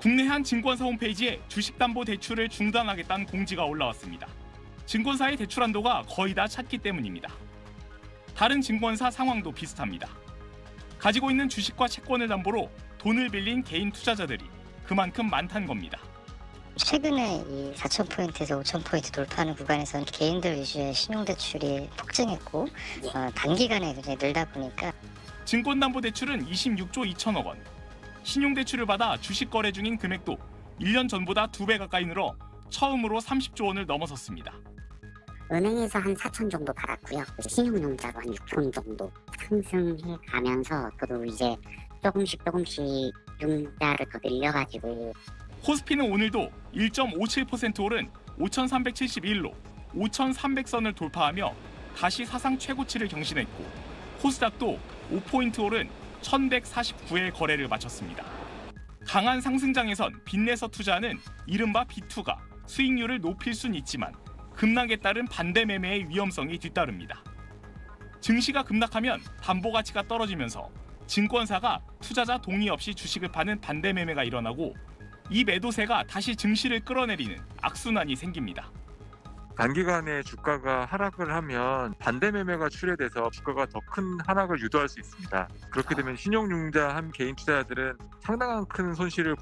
국내 한 증권사 홈페이지에 주식담보대출을 중단하겠다는 공지가 올라왔습니다. 증권사의 대출 한도가 거의 다 찼기 때문입니다. 다른 증권사 상황도 비슷합니다. 가지고 있는 주식과 채권을 담보로 돈을 빌린 개인 투자자들이 그만큼 많다는 겁니다. 최근에 이 4,000포인트에서 5,000포인트 돌파하는 구간에서는 개인들 위주의 신용대출이 폭증했고 단기간에 굉장히 늘다 보니까 증권담보대출은 26조 2천억 원, 신용대출을 받아 주식 거래 중인 금액도 1년 전보다 2배 가까이 늘어 처음으로 30조 원을 넘어섰습니다. 은행에서 한 4천 정도 받았고요. 신용융자로 한 6천 정도 상승해 가면서 저도 이제 조금씩 융자를 더 늘려가지고 코스피는 오늘도 1.57% 오른 5,371로 5,300선을 돌파하며 다시 사상 최고치를 경신했고 코스닥도 5포인트 오른 1,149의 거래를 마쳤습니다. 강한 상승장에선 빚내서 투자하는 이른바 비투가 수익률을 높일 순 있지만 급락에 따른 반대 매매의 위험성이 뒤따릅니다. 증시가 급락하면 담보 가치가 떨어지면서 증권사가 투자자 동의 없이 주식을 파는 반대 매매가 일어나고 이 매도세가 다시 증시를 끌어내리는 악순환이 생깁니다. 단기간에 주가가 하락을 하면 반대 매매가 출회돼서 주가가 더 큰 하락을 유도할 수 있습니다. 그렇게 되면 신용융자한 개인 투자자들은 상당한 큰 손실을.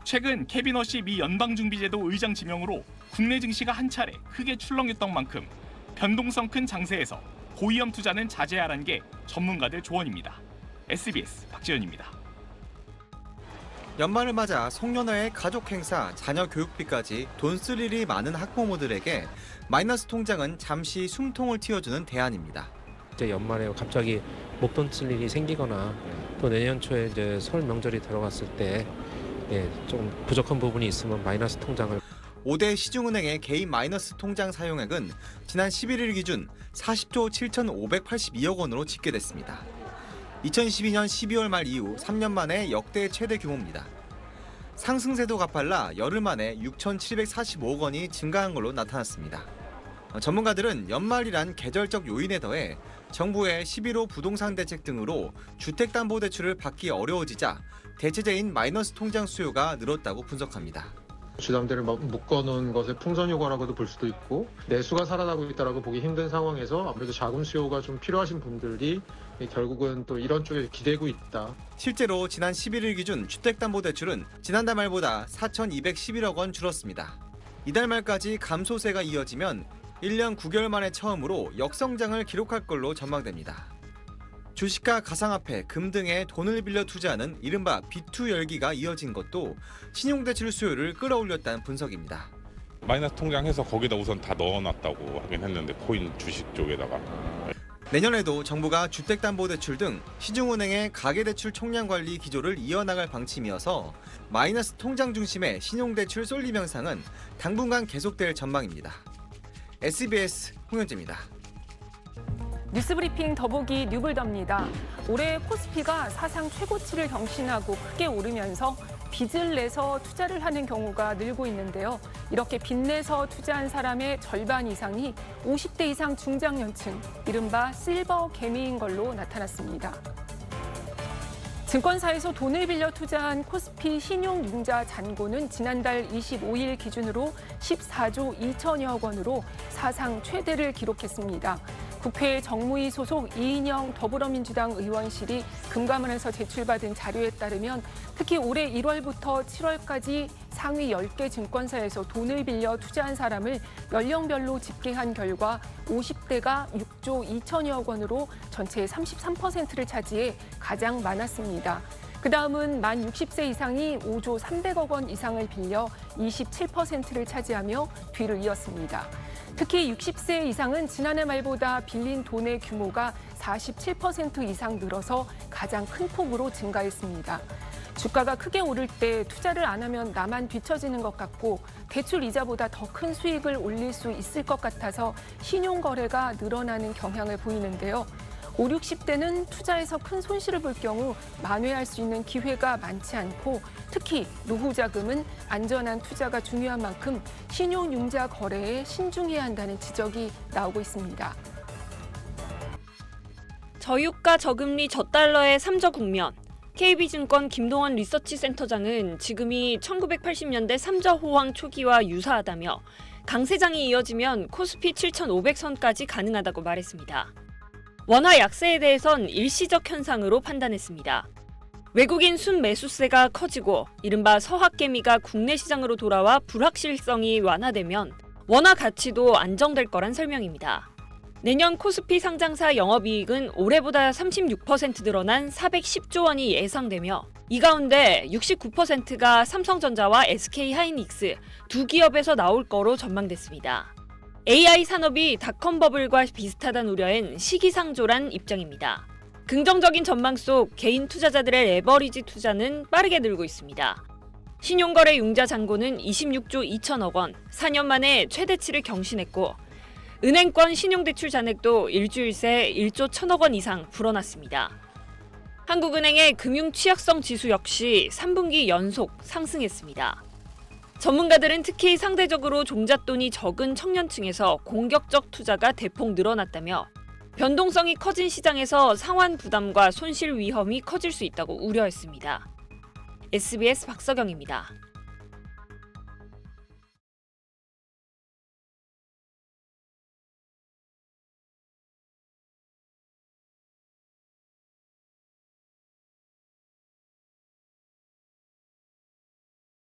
최근 케빈 허시 미 연방준비제도 의장 지명으로 국내 증시가 한 차례 크게 출렁였던 만큼 변동성 큰 장세에서 고위험 투자는 자제하라는 게 전문가들 조언입니다. SBS 박지현입니다. 연말을 맞아 송년회의 가족 행사, 자녀 교육비까지 돈 쓸 일이 많은 학부모들에게 마이너스 통장은 잠시 숨통을 틔워주는 대안입니다. 이제 연말에 갑자기 목돈 쓸 일이 생기거나 또 내년 초에 이제 설 명절이 들어갔을 때 좀 부족한 부분이 있으면 마이너스 통장을 5대 시중은행의 개인 마이너스 통장 사용액은 지난 11일 기준 40조 7,582억 원으로 집계됐습니다. 2012년 12월 말 이후 3년 만에 역대 최대 규모입니다. 상승세도 가팔라 열흘 만에 6,745억 원이 증가한 걸로 나타났습니다. 전문가들은 연말이란 계절적 요인에 더해 정부의 11호 부동산 대책 등으로 주택담보대출을 받기 어려워지자 대체제인 마이너스 통장 수요가 늘었다고 분석합니다. 주담대를 묶어놓은 것의 풍선 효과라고도 볼 수도 있고 내수가 살아나고 있다라고 보기 힘든 상황에서 아무래도 자금 수요가 좀 필요하신 분들이 결국은 또 이런 쪽에 기대고 있다. 실제로 지난 11일 기준 주택담보대출은 지난달 말보다 4,211억 원 줄었습니다. 이달 말까지 감소세가 이어지면 1년 9개월 만에 처음으로 역성장을 기록할 걸로 전망됩니다. 주식과 가상화폐, 금 등에 돈을 빌려 투자하는 이른바 비투 열기가 이어진 것도 신용대출 수요를 끌어올렸다는 분석입니다. 마이너스 통장해서 거기다 우선 다 넣어놨다고 하긴 했는데 코인 주식 쪽에다가. 내년에도 정부가 주택담보대출 등 시중은행의 가계대출 총량관리 기조를 이어나갈 방침이어서 마이너스 통장 중심의 신용대출 쏠림 현상은 당분간 계속될 전망입니다. SBS 홍현재입니다. 뉴스브리핑 더보기 뉴블더입니다. 올해 코스피가 사상 최고치를 경신하고 크게 오르면서 빚을 내서 투자를 하는 경우가 늘고 있는데요. 이렇게 빚 내서 투자한 사람의 절반 이상이 50대 이상 중장년층, 이른바 실버 개미인 걸로 나타났습니다. 증권사에서 돈을 빌려 투자한 코스피 신용융자 잔고는 지난달 25일 기준으로 14조 2천여억 원으로 사상 최대를 기록했습니다. 국회 정무위 소속 이인영 더불어민주당 의원실이 금감원에서 제출받은 자료에 따르면 특히 올해 1월부터 7월까지 상위 10개 증권사에서 돈을 빌려 투자한 사람을 연령별로 집계한 결과 50대가 6조 2천여억 원으로 전체의 33%를 차지해 가장 많았습니다. 그다음은 만 60세 이상이 5조 300억 원 이상을 빌려 27%를 차지하며 뒤를 이었습니다. 특히 60세 이상은 지난해 말보다 빌린 돈의 규모가 47% 이상 늘어서 가장 큰 폭으로 증가했습니다. 주가가 크게 오를 때 투자를 안 하면 나만 뒤처지는 것 같고 대출 이자보다 더 큰 수익을 올릴 수 있을 것 같아서 신용거래가 늘어나는 경향을 보이는데요. 5, 60대는 투자에서 큰 손실을 볼 경우 만회할 수 있는 기회가 많지 않고 특히 노후 자금은 안전한 투자가 중요한 만큼 신용융자 거래에 신중해야 한다는 지적이 나오고 있습니다. 저유가 저금리 저달러의 삼저 국면. KB증권 김동원 리서치센터장은 지금이 1980년대 3자 호황 초기와 유사하다며 강세장이 이어지면 코스피 7,500선까지 가능하다고 말했습니다. 원화 약세에 대해선 일시적 현상으로 판단했습니다. 외국인 순매수세가 커지고 이른바 서학개미가 국내 시장으로 돌아와 불확실성이 완화되면 원화 가치도 안정될 거란 설명입니다. 내년 코스피 상장사 영업이익은 올해보다 36% 늘어난 410조 원이 예상되며 이 가운데 69%가 삼성전자와 SK하이닉스 두 기업에서 나올 거로 전망됐습니다. AI 산업이 닷컴 버블과 비슷하다는 우려엔 시기상조란 입장입니다. 긍정적인 전망 속 개인 투자자들의 레버리지 투자는 빠르게 늘고 있습니다. 신용거래 융자 잔고는 26조 2천억 원, 4년 만에 최대치를 경신했고 은행권 신용대출 잔액도 일주일 새 1조 1천억 원 이상 불어났습니다. 한국은행의 금융취약성 지수 역시 3분기 연속 상승했습니다. 전문가들은 특히 상대적으로 종잣돈이 적은 청년층에서 공격적 투자가 대폭 늘어났다며 변동성이 커진 시장에서 상환 부담과 손실 위험이 커질 수 있다고 우려했습니다. SBS 박서경입니다.